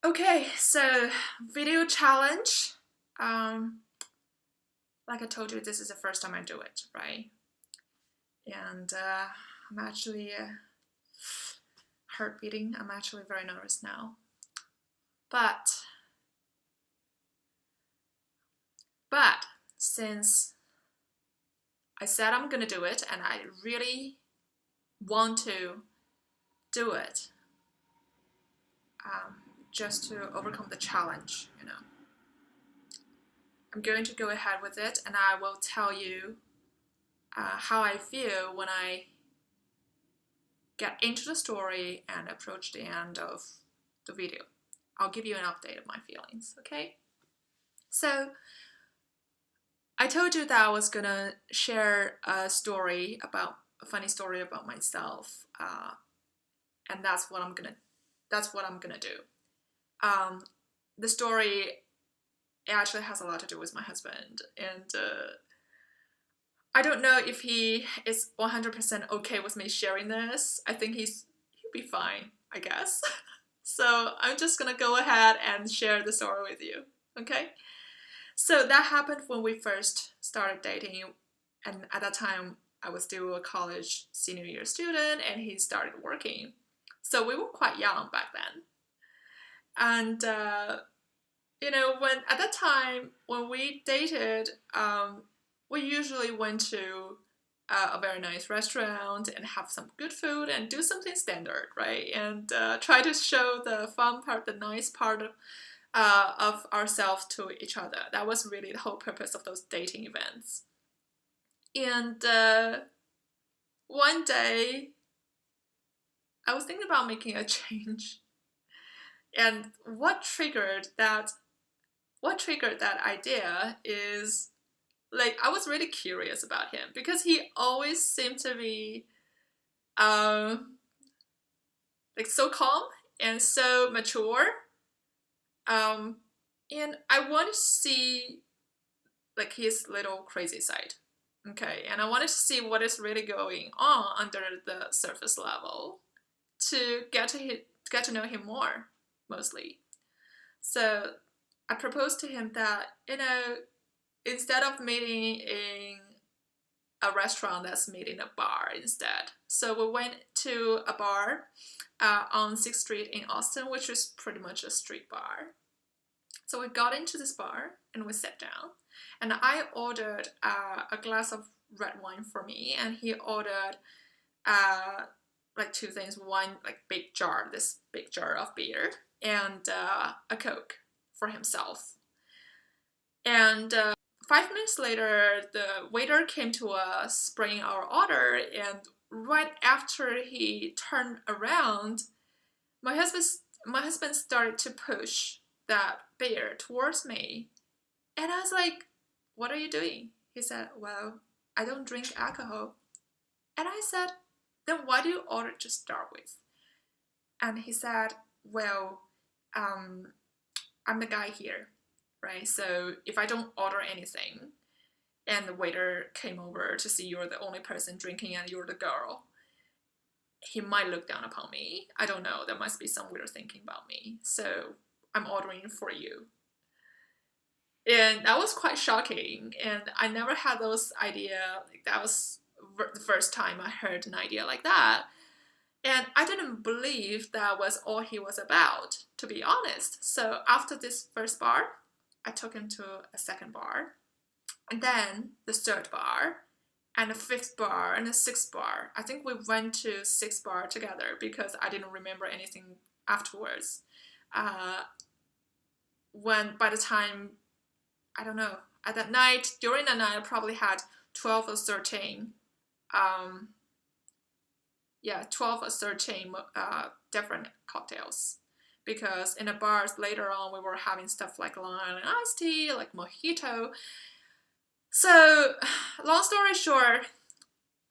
Okay, so video challenge. Um, like I told you, this is the first time I do it, right? And I'm actually heart beating. I'm actually very nervous now. But but since I said I'm gonna do it, and I really want to do it, um, just to overcome the challenge. I'm going to go ahead with it, and I will tell you how I feel when I get into the story and approach the end of the video. I'll give you an update of my feelings, okay? So, I told you that I was gonna share a funny story about myself, and that's what I'm gonna do. Um, the story actually has a lot to do with my husband, and I don't know if he is 100% okay with me sharing this. I think he'll be fine, I guess. So I'm just gonna go ahead and share the story with you, okay? So that happened when we first started dating, and at that time I was still a college senior year student, and he started working. So we were quite young back then, and when at that time when we dated, we usually went to a very nice restaurant and have some good food and do something standard, right? And try to show the fun part, the nice part of ourselves to each other. That was really the whole purpose of those dating events. And one day, I was thinking about making a change. And what triggered that idea is, like, I was really curious about him because he always seemed to be like so calm and so mature. Um, and I wanted to see like his little crazy side. Okay, and I wanted to see what is really going on under the surface level to get to know him more, mostly. So I proposed to him that instead of meeting in a restaurant, let's meet in a bar instead. So we went to a bar on 6th Street in Austin, which is pretty much a street bar. So we got into this bar and we sat down, and I ordered a glass of red wine for me, and he ordered like two things: one like this big jar of beer, and a Coke for himself. And 5 minutes later, the waiter came to us, bringing our order, and right after he turned around, my husband my husband started to push that beer towards me, and I was like, "What are you doing?" He said, "Well, I don't drink alcohol." And I said, "Then why do you order to start with?" And he said, "Well, um, I'm the guy here, right? So if I don't order anything, and the waiter came over to see you're the only person drinking and you're the girl, he might look down upon me. I don't know. There must be some weird thinking about me. So I'm ordering for you." And that was quite shocking. And I never had those idea. Like that was the first time I heard an idea like that. And I didn't believe that was all he was about, to be honest. So after this first bar, I took him to a second bar, and then the third bar, and the fifth bar, and the sixth bar. I think we went to sixth bar together because I didn't remember anything afterwards. Uh, when by the time, I don't know, at that night, during the night, I probably had 12 or 13, um, 12 or 13 different cocktails. Because in the bars later on, we were having stuff like Long Island iced tea, like mojito. So, long story short,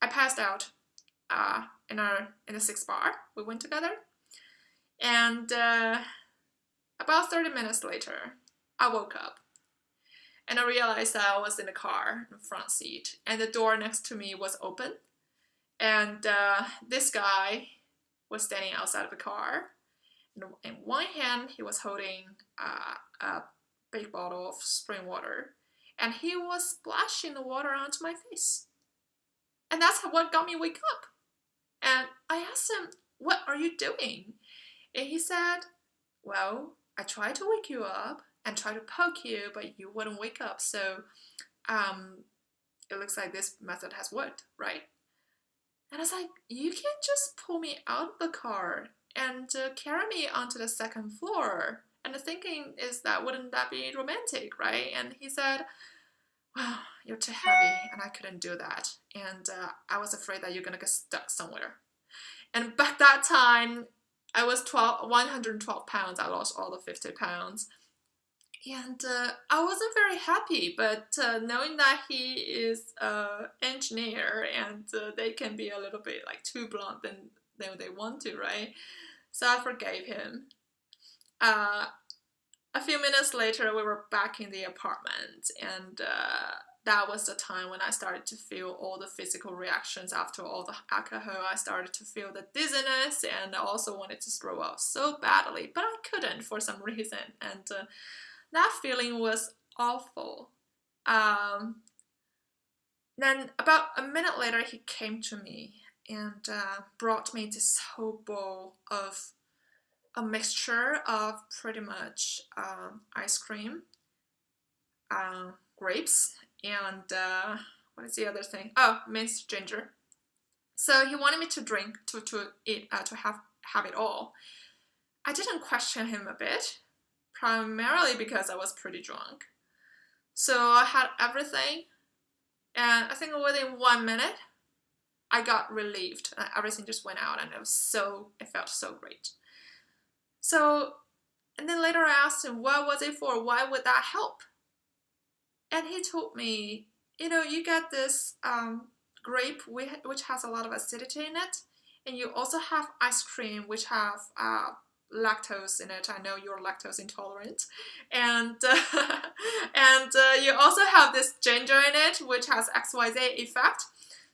I passed out in the sixth bar. We went together, and about 30 minutes later, I woke up and I realized that I was in the car, in the front seat, and the door next to me was open, and this guy was standing outside of the car. in one hand he was holding a big bottle of spring water, and he was splashing the water onto my face. And that's what got me wake up. And I asked him, "What are you doing?" And he said, "Well, I tried to wake you up and try to poke you, but you wouldn't wake up. So it looks like this method has worked, right?" And I was like, "You can just pull me out of the car and carry me onto the second floor." And the thinking is that wouldn't that be romantic, right? And he said, "Well, you're too heavy and I couldn't do that. And I was afraid that you're going to get stuck somewhere." And back that time, I was 112 pounds. I lost all the 50 pounds. And I wasn't very happy, but knowing that he is an engineer and they can be a little bit like too blunt than they want to, right? So I forgave him. A few minutes later, we were back in the apartment, and that was the time when I started to feel all the physical reactions after all the alcohol. I started to feel the dizziness, and I also wanted to throw up so badly, but I couldn't for some reason, and that feeling was awful. Then about a minute later, he came to me and brought me this whole bowl of a mixture of pretty much ice cream, grapes, and what is the other thing? Oh, minced ginger. So he wanted me to drink, to eat, to have it all. I didn't question him a bit, primarily because I was pretty drunk. So I had everything, and I think within 1 minute, I got relieved. Everything just went out, and it felt so great. So, and then later I asked him, what was it for? Why would that help? And he told me, you get this grape which has a lot of acidity in it, and you also have ice cream which have lactose in it. I know you're lactose intolerant, and you also have this ginger in it which has XYZ effect.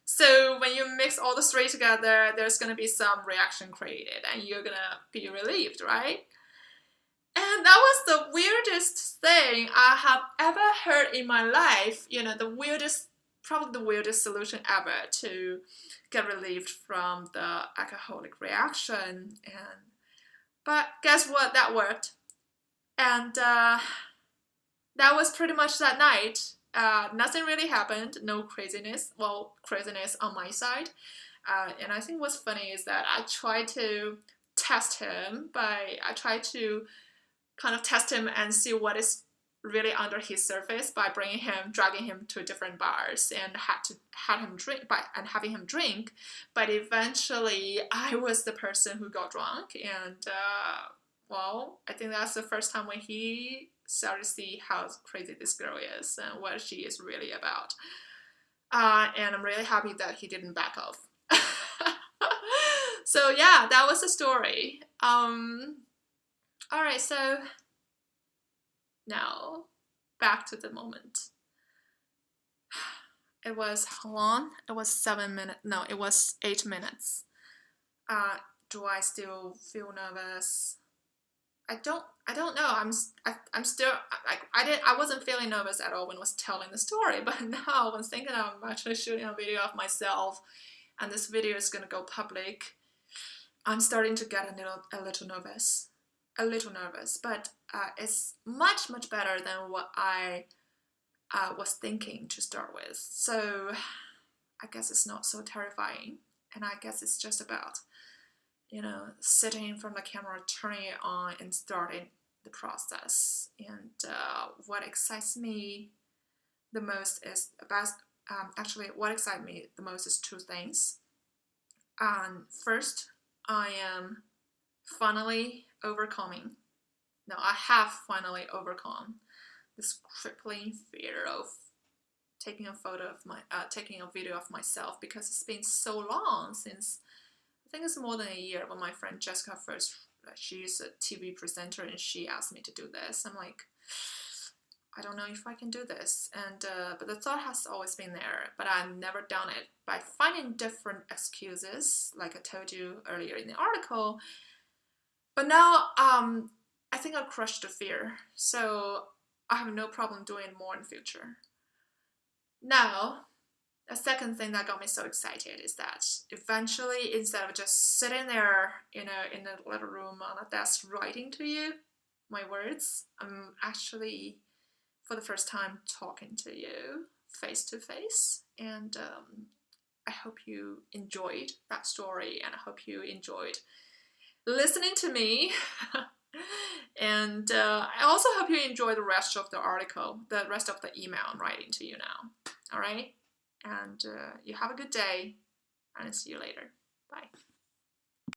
So when you mix all the three together, there's going to be some reaction created and you're going to be relieved, right? And that was the weirdest thing I have ever heard in my life. Probably the weirdest solution ever to get relieved from the alcoholic reaction. But guess what? That worked. And that was pretty much that night. Nothing really happened, no craziness. Well, craziness on my side. And I think what's funny is that I tried to test him I tried to kind of test him and see what is really under his surface by dragging him to different bars and having him drink. But eventually, I was the person who got drunk, and I think that's the first time when he started to see how crazy this girl is and what she is really about. And I'm really happy that he didn't back off. So yeah, that was the story. Alright, so now back to the moment. It was how long? It was 7 minutes. No, it was 8 minutes. Do I still feel nervous? I don't know. I'm still I wasn't feeling nervous at all when I was telling the story, but now when thinking I'm actually shooting a video of myself and this video is gonna go public, I'm starting to get a little nervous. But it's much better than what I was thinking to start with. So I guess it's not so terrifying, and I guess it's just about sitting in front of the camera, turning it on, and starting the process. And what excites me the most is what excites me the most is two things. First, I am finally overcoming. No, I have finally overcome this crippling fear of taking a video of myself, because it's been so long since. I think it's more than a year when my friend Jessica first, she's a TV presenter, and she asked me to do this. I'm like, I don't know if I can do this. And but the thought has always been there, but I've never done it. By finding different excuses, like I told you earlier in the article, But now, I think I crushed the fear, so I have no problem doing more in the future. Now, the second thing that got me so excited is that eventually, instead of just sitting there, in a little room on a desk writing to you my words, I'm actually, for the first time, talking to you face to face. And I hope you enjoyed that story, and I hope you enjoyed listening to me. And I also hope you enjoy the rest of the article, the rest of the email I'm writing to you now. All right? And you have a good day, and see you later. Bye.